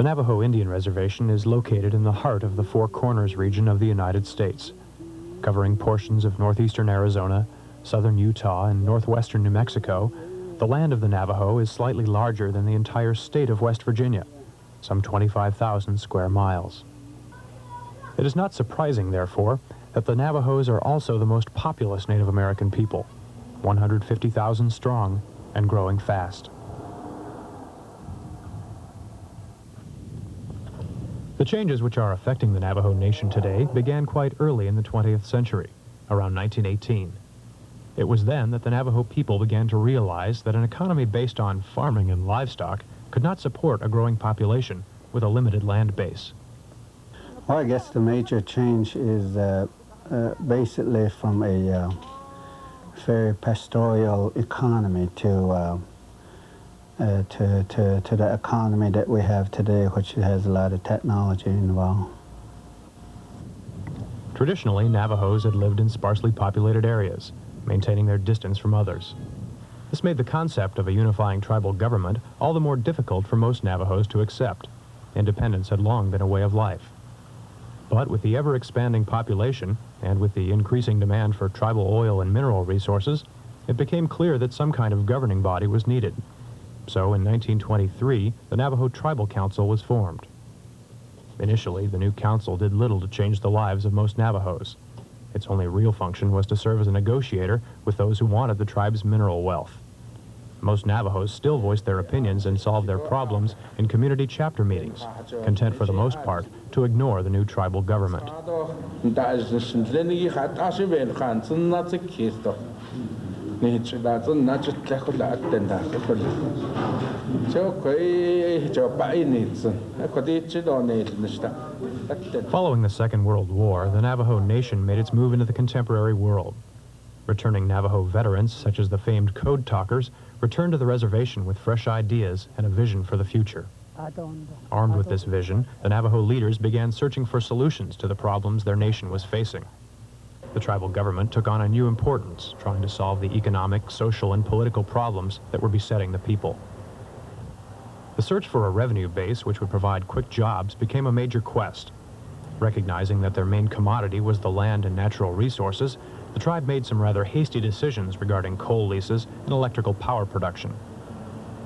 The Navajo Indian Reservation is located in the heart of the Four Corners region of the United States, covering portions of northeastern Arizona, southern Utah, and northwestern New Mexico. The land of the Navajo is slightly larger than the entire state of West Virginia, some 25,000 square miles. It is not surprising, therefore, that the Navajos are also the most populous Native American people, 150,000 strong and growing fast. The changes which are affecting the Navajo Nation today began quite early in the 20th century, around 1918. It was then that the Navajo people began to realize that an economy based on farming and livestock could not support a growing population with a limited land base. Well, I guess the major change is basically from a very pastoral economy to the economy that we have today, which has a lot of technology involved. Traditionally, Navajos had lived in sparsely populated areas, maintaining their distance from others. This made the concept of a unifying tribal government all the more difficult for most Navajos to accept. Independence had long been a way of life. But with the ever-expanding population, and with the increasing demand for tribal oil and mineral resources, it became clear that some kind of governing body was needed. So in 1923, the Navajo Tribal Council was formed. Initially, the new council did little to change the lives of most Navajos. Its only real function was to serve as a negotiator with those who wanted the tribe's mineral wealth. Most Navajos still voiced their opinions and solved their problems in community chapter meetings, content for the most part to ignore the new tribal government. Following the Second World War, the Navajo Nation made its move into the contemporary world. Returning Navajo veterans, such as the famed code talkers, returned to the reservation with fresh ideas and a vision for the future. Armed with this vision, the Navajo leaders began searching for solutions to the problems their nation was facing. The tribal government took on a new importance, trying to solve the economic, social, and political problems that were besetting the people. The search for a revenue base which would provide quick jobs became a major quest. Recognizing that their main commodity was the land and natural resources, the tribe made some rather hasty decisions regarding coal leases and electrical power production.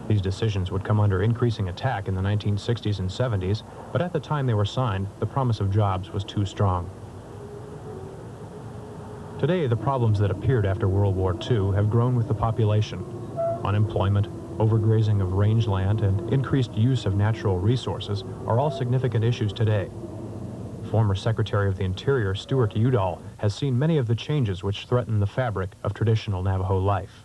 These decisions would come under increasing attack in the 1960s and 70s, but at the time they were signed, the promise of jobs was too strong. Today, the problems that appeared after World War II have grown with the population. Unemployment, overgrazing of rangeland, and increased use of natural resources are all significant issues today. Former Secretary of the Interior, Stuart Udall, has seen many of the changes which threaten the fabric of traditional Navajo life.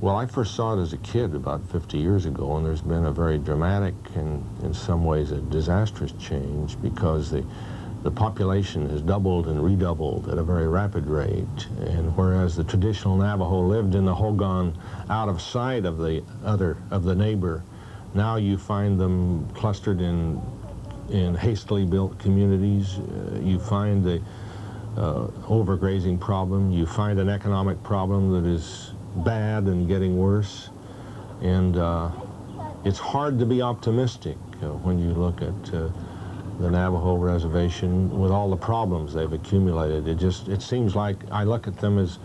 Well, I first saw it as a kid about 50 years ago, and there's been a very dramatic and in some ways a disastrous change because the population has doubled and redoubled at a very rapid rate, and whereas the traditional Navajo lived in the hogan out of sight of the neighbor, now you find them clustered in hastily built communities. You find the overgrazing problem. You find an economic problem that is bad and getting worse. And it's hard to be optimistic when you look at the Navajo reservation with all the problems they've accumulated. It seems like I look at them as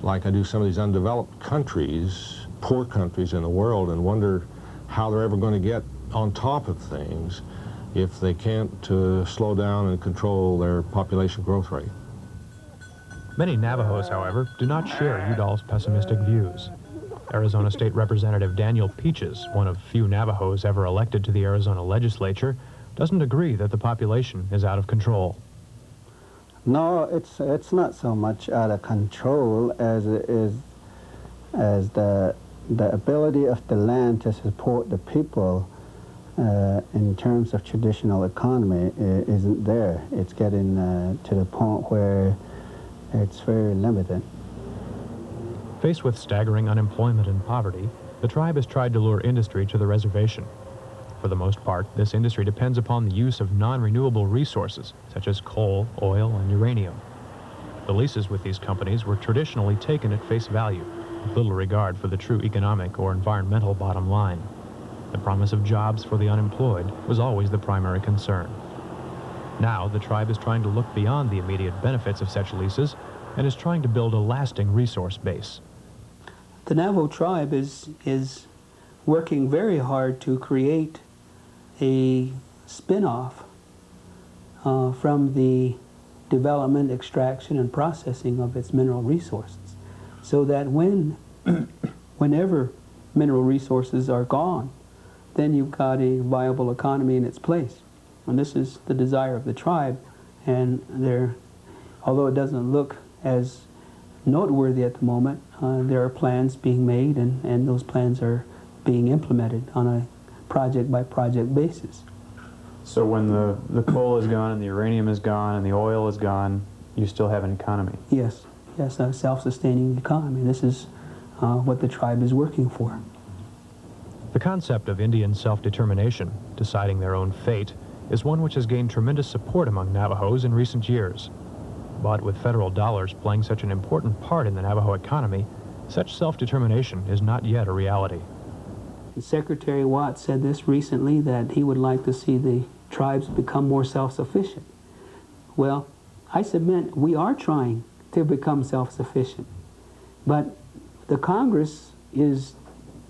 like I do some of these undeveloped countries, poor countries in the world, and wonder how they're ever going to get on top of things if they can't slow down and control their population growth rate. Many Navajos, however, do not share Udall's pessimistic views. Arizona State Representative Daniel Peaches, one of few Navajos ever elected to the Arizona legislature, doesn't agree that the population is out of control. No, it's not so much out of control as it is as the ability of the land to support the people in terms of traditional economy isn't there. It's getting to the point where it's very limited. Faced with staggering unemployment and poverty, the tribe has tried to lure industry to the reservation. For the most part, this industry depends upon the use of non-renewable resources, such as coal, oil, and uranium. The leases with these companies were traditionally taken at face value, with little regard for the true economic or environmental bottom line. The promise of jobs for the unemployed was always the primary concern. Now, the tribe is trying to look beyond the immediate benefits of such leases and is trying to build a lasting resource base. The Navajo tribe is working very hard to create a spin-off from the development, extraction, and processing of its mineral resources, so that whenever mineral resources are gone, then you've got a viable economy in its place. And this is the desire of the tribe, and although it doesn't look as noteworthy at the moment, there are plans being made, and those plans are being implemented on a project-by-project basis. So when the coal is gone and the uranium is gone and the oil is gone, you still have an economy? Yes, yes, a self-sustaining economy. This is what the tribe is working for. The concept of Indian self-determination, deciding their own fate, is one which has gained tremendous support among Navajos in recent years. But with federal dollars playing such an important part in the Navajo economy, such self-determination is not yet a reality. Secretary Watts said this recently, that he would like to see the tribes become more self-sufficient. Well, I submit we are trying to become self-sufficient, but the Congress is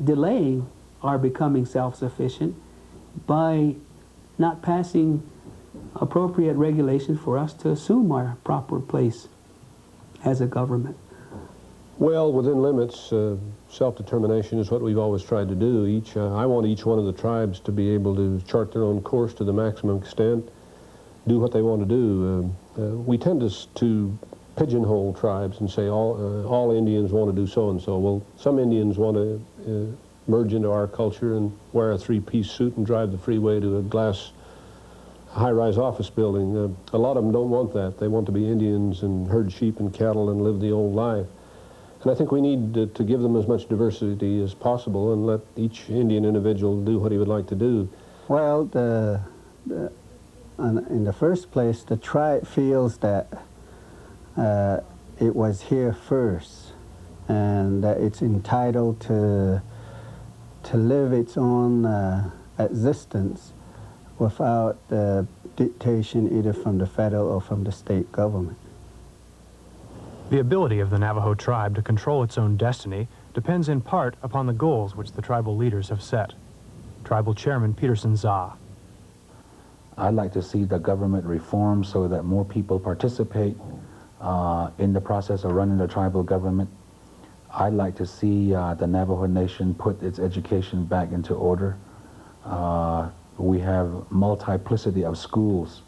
delaying our becoming self-sufficient by not passing appropriate regulations for us to assume our proper place as a government. Well, within limits, self-determination is what we've always tried to do. I want each one of the tribes to be able to chart their own course to the maximum extent, do what they want to do. We tend to pigeonhole tribes and say all Indians want to do so-and-so. Well, some Indians want to merge into our culture and wear a three-piece suit and drive the freeway to a glass high-rise office building. A lot of them don't want that. They want to be Indians and herd sheep and cattle and live the old life. And I think we need to give them as much diversity as possible and let each Indian individual do what he would like to do. Well, in the first place, the tribe feels that it was here first and that it's entitled to live its own existence without dictation either from the federal or from the state government. The ability of the Navajo tribe to control its own destiny depends in part upon the goals which the tribal leaders have set. Tribal Chairman Peterson Zah. I'd like to see the government reform so that more people participate in the process of running the tribal government. I'd like to see the Navajo Nation put its education back into order. We have multiplicity of schools.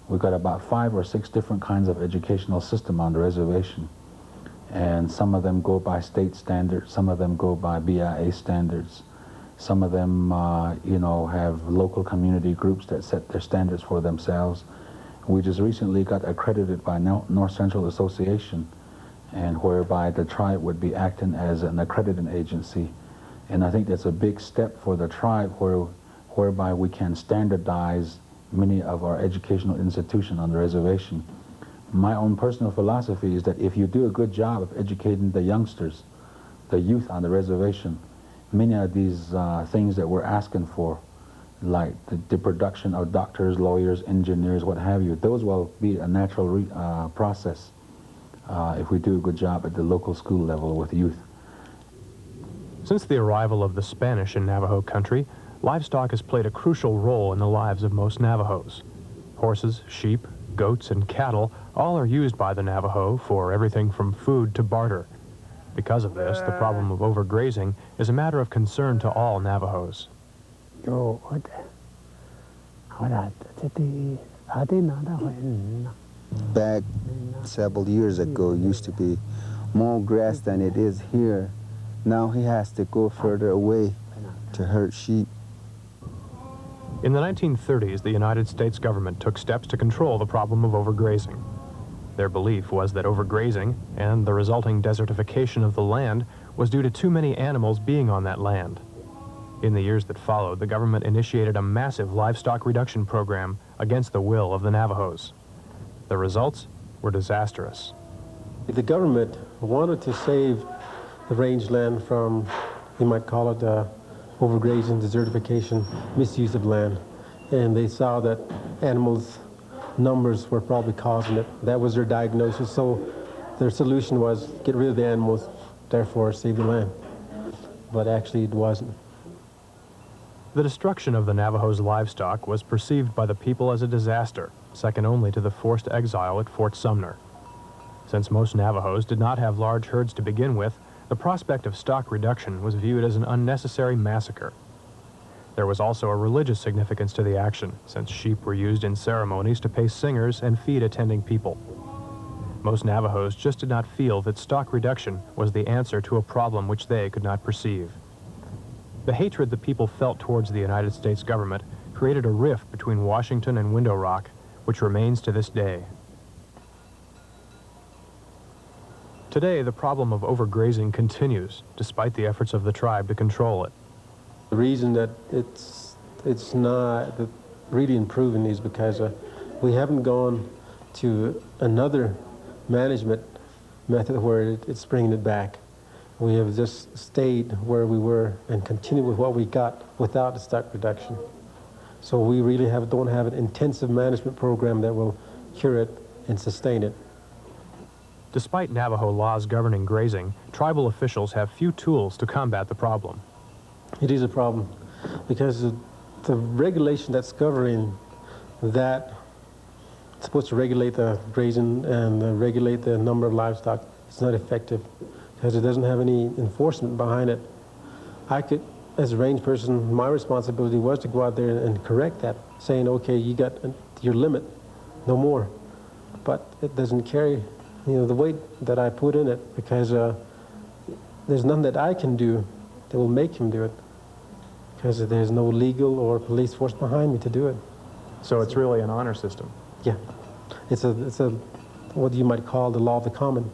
We've got about 5 or 6 different kinds of educational system on the reservation. And some of them go by state standards, some of them go by BIA standards. Some of them, have local community groups that set their standards for themselves. We just recently got accredited by North Central Association, and whereby the tribe would be acting as an accrediting agency. And I think that's a big step for the tribe whereby we can standardize many of our educational institutions on the reservation. My own personal philosophy is that if you do a good job of educating the youngsters, the youth on the reservation, many of these things that we're asking for, like the production of doctors, lawyers, engineers, what have you, those will be a natural process if we do a good job at the local school level with youth. Since the arrival of the Spanish in Navajo country, livestock has played a crucial role in the lives of most Navajos. Horses, sheep, goats, and cattle all are used by the Navajo for everything from food to barter. Because of this, the problem of overgrazing is a matter of concern to all Navajos. Back several years ago, it used to be more grass than it is here. Now he has to go further away to herd sheep. In the 1930s, the United States government took steps to control the problem of overgrazing. Their belief was that overgrazing and the resulting desertification of the land was due to too many animals being on that land. In the years that followed, the government initiated a massive livestock reduction program against the will of the Navajos. The results were disastrous. If the government wanted to save the rangeland from, you might call it, overgrazing, desertification, misuse of land. And they saw that animals' numbers were probably causing it. That was their diagnosis. So their solution was get rid of the animals, therefore save the land. But actually it wasn't. The destruction of the Navajos' livestock was perceived by the people as a disaster, second only to the forced exile at Fort Sumner. Since most Navajos did not have large herds to begin with, the prospect of stock reduction was viewed as an unnecessary massacre. There was also a religious significance to the action, since sheep were used in ceremonies to pay singers and feed attending people. Most Navajos just did not feel that stock reduction was the answer to a problem which they could not perceive. The hatred the people felt towards the United States government created a rift between Washington and Window Rock, which remains to this day. Today, the problem of overgrazing continues, despite the efforts of the tribe to control it. The reason that it's not really improving is because we haven't gone to another management method where it's bringing it back. We have just stayed where we were and continued with what we got without the stock reduction. So we really don't have an intensive management program that will cure it and sustain it. Despite Navajo laws governing grazing, tribal officials have few tools to combat the problem. It is a problem because the regulation that's governing that, it's supposed to regulate the grazing and regulate the number of livestock, it's not effective because it doesn't have any enforcement behind it. I could, as a range person, my responsibility was to go out there and correct that, saying, okay, you got your limit, no more. But it doesn't carry, the weight that I put in it because there's nothing that I can do that will make him do it because there's no legal or police force behind me to do it. So it's really an honor system? Yeah. It's a what you might call the law of the common.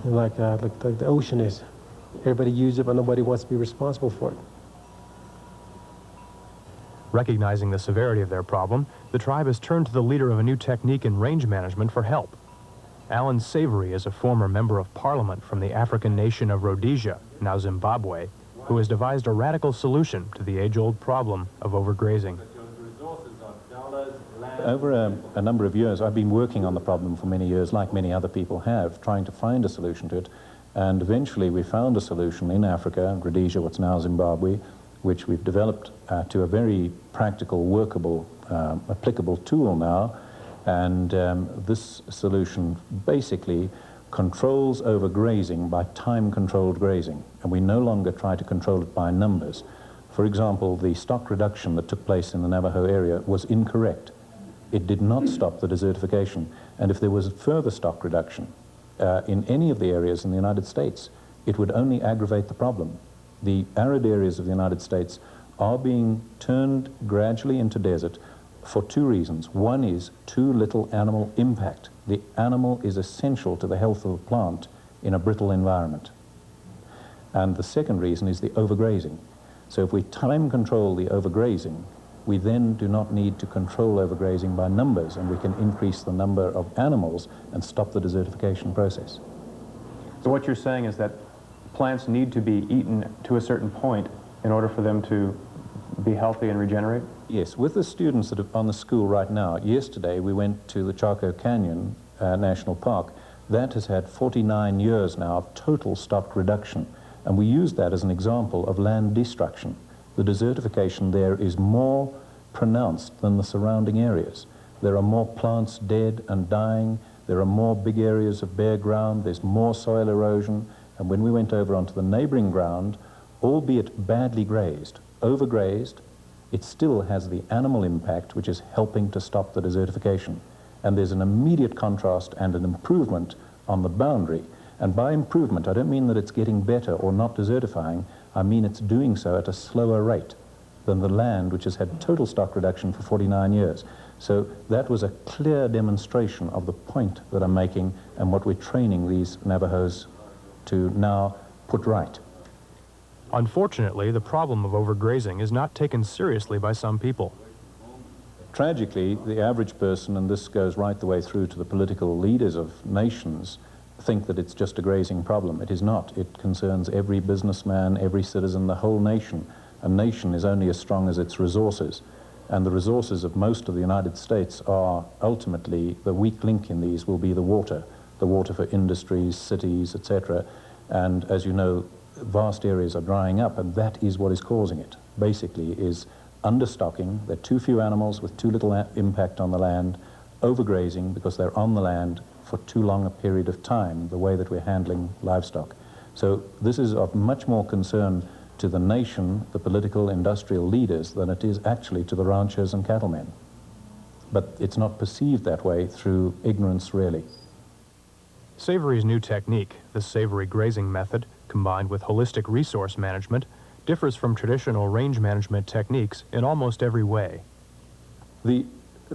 Like the ocean is. Everybody uses it, but nobody wants to be responsible for it. Recognizing the severity of their problem, the tribe has turned to the leader of a new technique in range management for help. Alan Savory is a former member of parliament from the African nation of Rhodesia, now Zimbabwe, who has devised a radical solution to the age-old problem of overgrazing. Over a number of years, I've been working on the problem for many years, like many other people have, trying to find a solution to it. And eventually we found a solution in Africa, Rhodesia, what's now Zimbabwe, which we've developed to a very practical, workable, applicable tool now. And this solution basically controls overgrazing by time-controlled grazing. And we no longer try to control it by numbers. For example, the stock reduction that took place in the Navajo area was incorrect. It did not stop the desertification. And if there was further stock reduction in any of the areas in the United States, it would only aggravate the problem. The arid areas of the United States are being turned gradually into desert for two reasons. One is too little animal impact. The animal is essential to the health of the plant in a brittle environment. And the second reason is the overgrazing. So if we time control the overgrazing, we then do not need to control overgrazing by numbers, and we can increase the number of animals and stop the desertification process. So what you're saying is that plants need to be eaten to a certain point in order for them to be healthy and regenerate? Yes, with the students that are on the school right now, yesterday we went to the Chaco Canyon National Park. That has had 49 years now of total stock reduction, and we use that as an example of land destruction. The desertification there is more pronounced than the surrounding areas. There are more plants dead and dying, there are more big areas of bare ground, there's more soil erosion, and when we went over onto the neighboring ground, albeit badly grazed, overgrazed, it still has the animal impact which is helping to stop the desertification. And there's an immediate contrast and an improvement on the boundary. And by improvement, I don't mean that it's getting better or not desertifying, I mean it's doing so at a slower rate than the land which has had total stock reduction for 49 years. So that was a clear demonstration of the point that I'm making and what we're training these Navajos to now put right. Unfortunately, the problem of overgrazing is not taken seriously by some people. Tragically, the average person, and this goes right the way through to the political leaders of nations, think that it's just a grazing problem. It is not. It concerns every businessman, every citizen, the whole nation. a nation is only as strong as its resources. And the resources of most of the United States are ultimately, the weak link in these will be the water for industries, cities, etc. And as you know, vast areas are drying up, and that is what is causing it. Basically is understocking, there are too few animals with too little impact on the land, overgrazing because they're on the land for too long a period of time, the way that we're handling livestock. So this is of much more concern to the nation, the political, industrial leaders, than it is actually to the ranchers and cattlemen. But it's not perceived that way through ignorance, really. Savory's new technique, the Savory grazing method, combined with holistic resource management, differs from traditional range management techniques in almost every way. The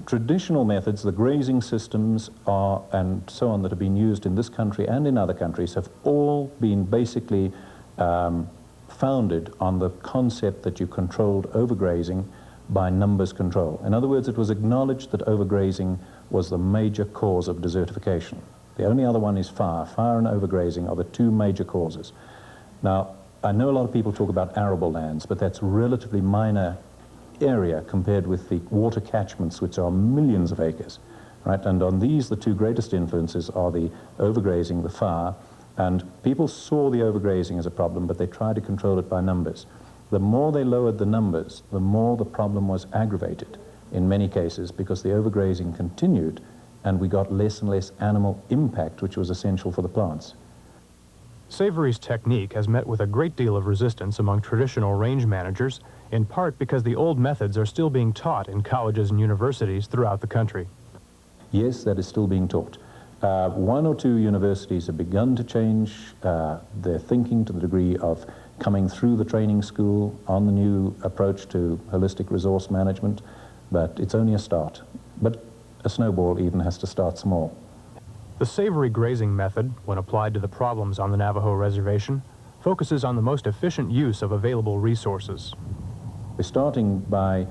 traditional methods, the grazing systems and so on that have been used in this country and in other countries have all been basically founded on the concept that you controlled overgrazing by numbers control. In other words, it was acknowledged that overgrazing was the major cause of desertification. The only other one is fire. Fire and overgrazing are the two major causes. Now, I know a lot of people talk about arable lands, but that's relatively minor area compared with the water catchments, which are millions of acres, right? And on these, the two greatest influences are the overgrazing, the fire, and people saw the overgrazing as a problem, but they tried to control it by numbers. The more they lowered the numbers, the more the problem was aggravated in many cases, because the overgrazing continued and we got less and less animal impact, which was essential for the plants. Savory's technique has met with a great deal of resistance among traditional range managers, in part because the old methods are still being taught in colleges and universities throughout the country. Yes, that is still being taught. One or two universities have begun to change their thinking to the degree of coming through the training school on the new approach to holistic resource management, but it's only a start. But a snowball even has to start small. The Savory grazing method, when applied to the problems on the Navajo reservation, focuses on the most efficient use of available resources. We're starting by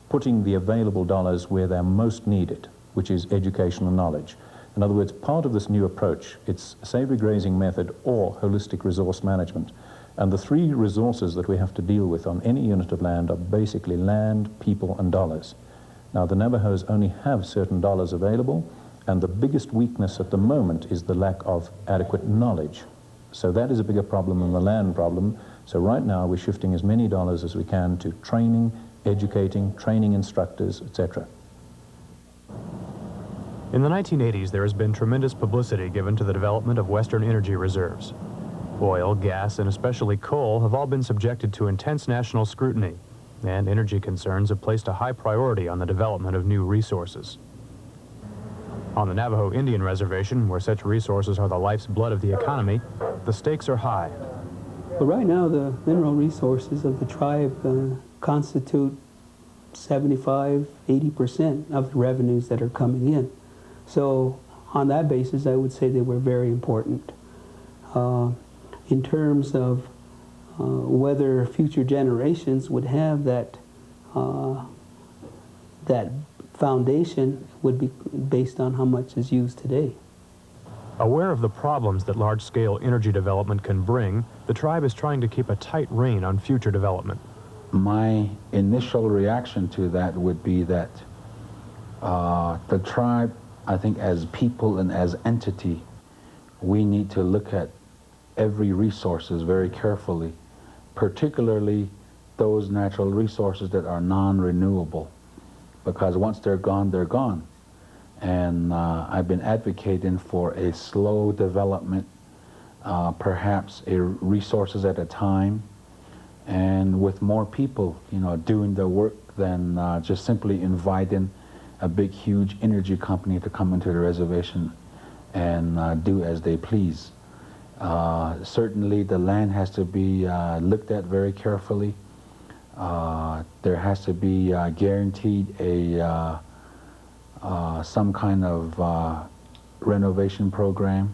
putting the available dollars where they're most needed, which is education and knowledge. In other words, part of this new approach, it's Savory grazing method or holistic resource management. And the three resources that we have to deal with on any unit of land are basically land, people, and dollars. Now, the Navajos only have certain dollars available, and the biggest weakness at the moment is the lack of adequate knowledge. So that is a bigger problem than the land problem. So right now, we're shifting as many dollars as we can to training, educating, training instructors, etc. In the 1980s, there has been tremendous publicity given to the development of Western energy reserves. Oil, gas, and especially coal have all been subjected to intense national scrutiny, and energy concerns have placed a high priority on the development of new resources. On the Navajo Indian Reservation, where such resources are the life's blood of the economy, the stakes are high. But right now, the mineral resources of the tribe constitute 75–80% of the revenues that are coming in. So on that basis, I would say they were very important. In terms of whether future generations would have that foundation would be based on how much is used today. Aware of the problems that large-scale energy development can bring, the tribe is trying to keep a tight rein on future development. My initial reaction to that would be that the tribe, I think as people and as entity, we need to look at every resources very carefully, particularly those natural resources that are non-renewable, because once they're gone, they're gone. And I've been advocating for a slow development, perhaps resources at a time, and with more people, doing the work than just simply inviting a big, huge energy company to come into the reservation and do as they please. Certainly the land has to be looked at very carefully. There has to be guaranteed some kind of renovation program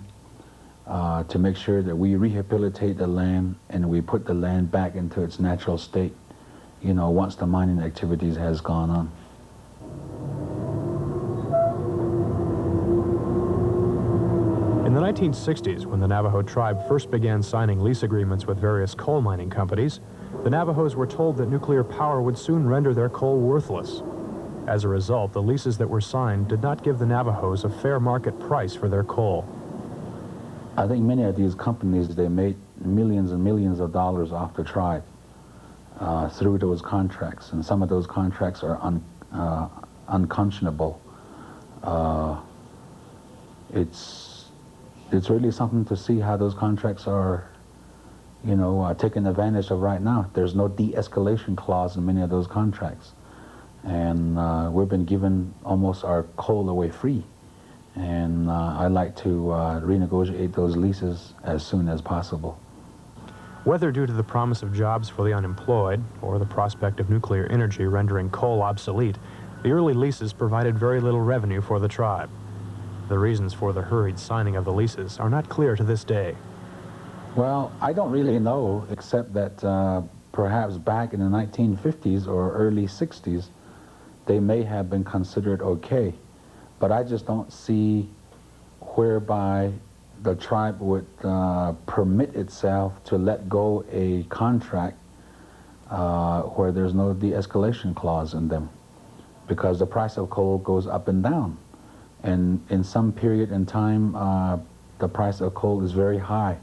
to make sure that we rehabilitate the land and we put the land back into its natural state, once the mining activities has gone on. In the 1960s, when the Navajo tribe first began signing lease agreements with various coal mining companies, the Navajos were told that nuclear power would soon render their coal worthless. As a result, the leases that were signed did not give the Navajos a fair market price for their coal. I think many of these companies, they made millions and millions of dollars off the tribe through those contracts, and some of those contracts are unconscionable. It's really something to see how those contracts are, you know, taken advantage of right now. There's no de-escalation clause in many of those contracts, and we've been given almost our coal away free. And I'd like to renegotiate those leases as soon as possible. Whether due to the promise of jobs for the unemployed or the prospect of nuclear energy rendering coal obsolete, the early leases provided very little revenue for the tribe. The reasons for the hurried signing of the leases are not clear to this day. Well, I don't really know, except that perhaps back in the 1950s or early 60s, they may have been considered okay. But I just don't see whereby the tribe would permit itself to let go a contract where there's no de-escalation clause in them, because the price of coal goes up and down. And in some period in time, the price of coal is very high.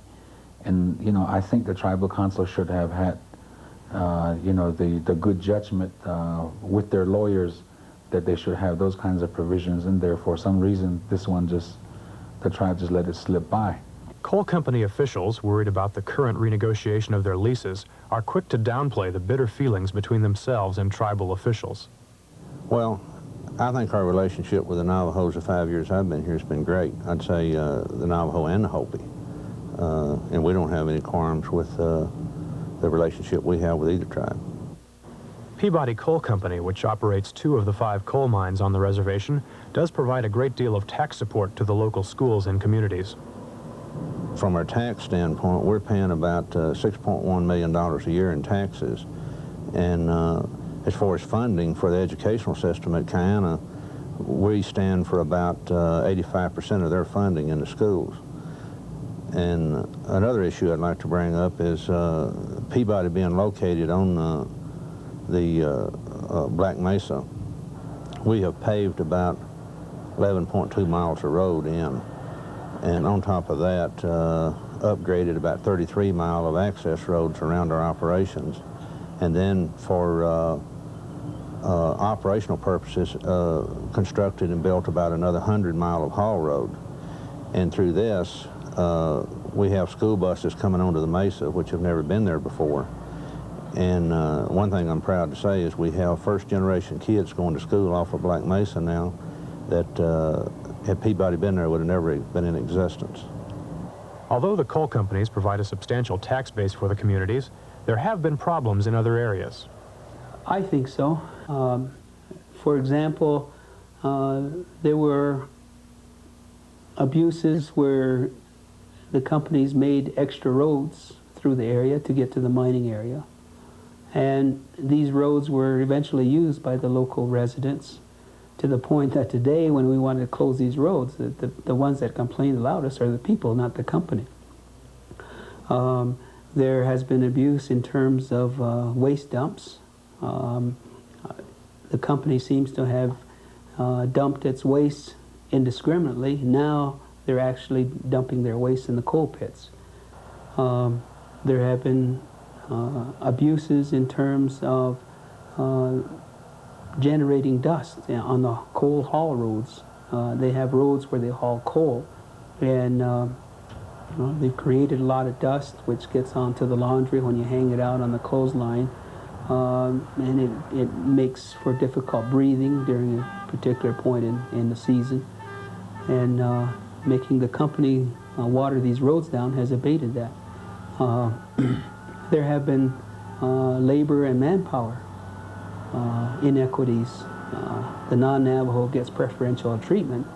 And, you know, I think the tribal council should have had, you know, the good judgment with their lawyers that they should have those kinds of provisions in there. For some reason, this one the tribe just let it slip by. Coal company officials, worried about the current renegotiation of their leases, are quick to downplay the bitter feelings between themselves and tribal officials. Well, I think our relationship with the Navajos the 5 years I've been here has been great. I'd say the Navajo and the Hopi. And we don't have any qualms with the relationship we have with either tribe. Peabody Coal Company, which operates 2 of the 5 coal mines on the reservation, does provide a great deal of tax support to the local schools and communities. From our tax standpoint, we're paying about $6.1 million a year in taxes. And as far as funding for the educational system at KAET, we stand for about 85% of their funding in the schools. And another issue I'd like to bring up is Peabody being located on the Black Mesa. We have paved about 11.2 miles of road in, and on top of that, upgraded about 33 miles of access roads around our operations. And then for operational purposes, constructed and built about another 100 miles of haul road. And through this, we have school buses coming onto the Mesa, which have never been there before. And one thing I'm proud to say is we have first-generation kids going to school off of Black Mesa now that, had Peabody been there, would have never been in existence. Although the coal companies provide a substantial tax base for the communities, there have been problems in other areas. I think so. For example, there were abuses where the companies made extra roads through the area to get to the mining area. And these roads were eventually used by the local residents, to the point that today, when we wanted to close these roads, the ones that complain the loudest are the people, not the company. There has been abuse in terms of waste dumps. The company seems to have dumped its waste indiscriminately. Now they're actually dumping their waste in the coal pits. There have been abuses in terms of generating dust on the coal haul roads. They have roads where they haul coal, and they've created a lot of dust which gets onto the laundry when you hang it out on the clothesline, and it makes for difficult breathing during a particular point in the season, and making the company water these roads down has abated that. There have been labor and manpower inequities. The non-Navajo gets preferential treatment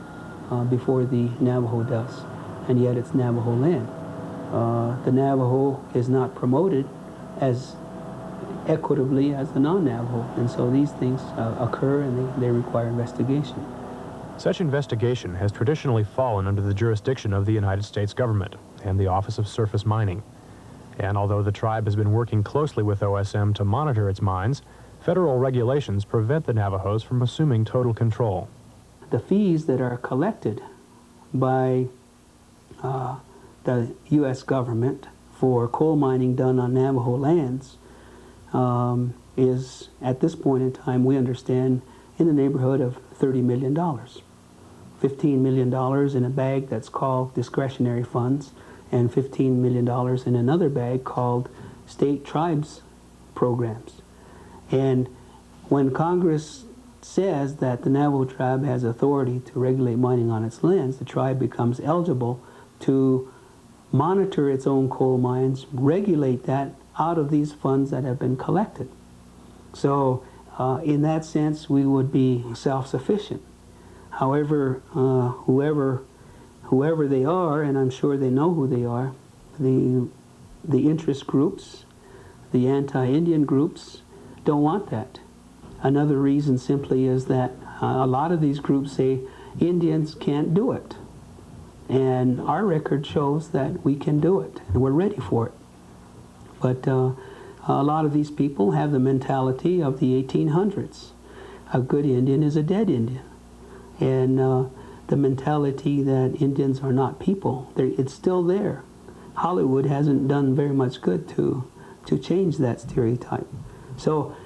before the Navajo does, and yet it's Navajo land. The Navajo is not promoted as equitably as the non-Navajo, and so these things occur, and they require investigation. Such investigation has traditionally fallen under the jurisdiction of the United States government and the Office of Surface Mining. And although the tribe has been working closely with OSM to monitor its mines, federal regulations prevent the Navajos from assuming total control. The fees that are collected by the U.S. government for coal mining done on Navajo lands is, at this point in time, we understand, in the neighborhood of $30 million. $15 million in a bag that's called discretionary funds, and $15 million in another bag called state tribes programs. And when Congress says that the Navajo tribe has authority to regulate mining on its lands, the tribe becomes eligible to monitor its own coal mines, regulate that out of these funds that have been collected. So in that sense, we would be self-sufficient. However, whoever they are, and I'm sure they know who they are, the interest groups, the anti-Indian groups, don't want that. Another reason simply is that a lot of these groups say Indians can't do it. And our record shows that we can do it, and we're ready for it. But a lot of these people have the mentality of the 1800s. A good Indian is a dead Indian. And the mentality that Indians are not people, it's still there. Hollywood hasn't done very much good to change that stereotype. So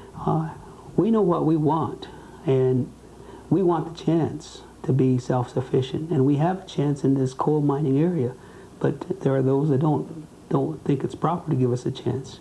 we know what we want, and we want the chance to be self-sufficient, and we have a chance in this coal mining area, but there are those that don't think it's proper to give us a chance.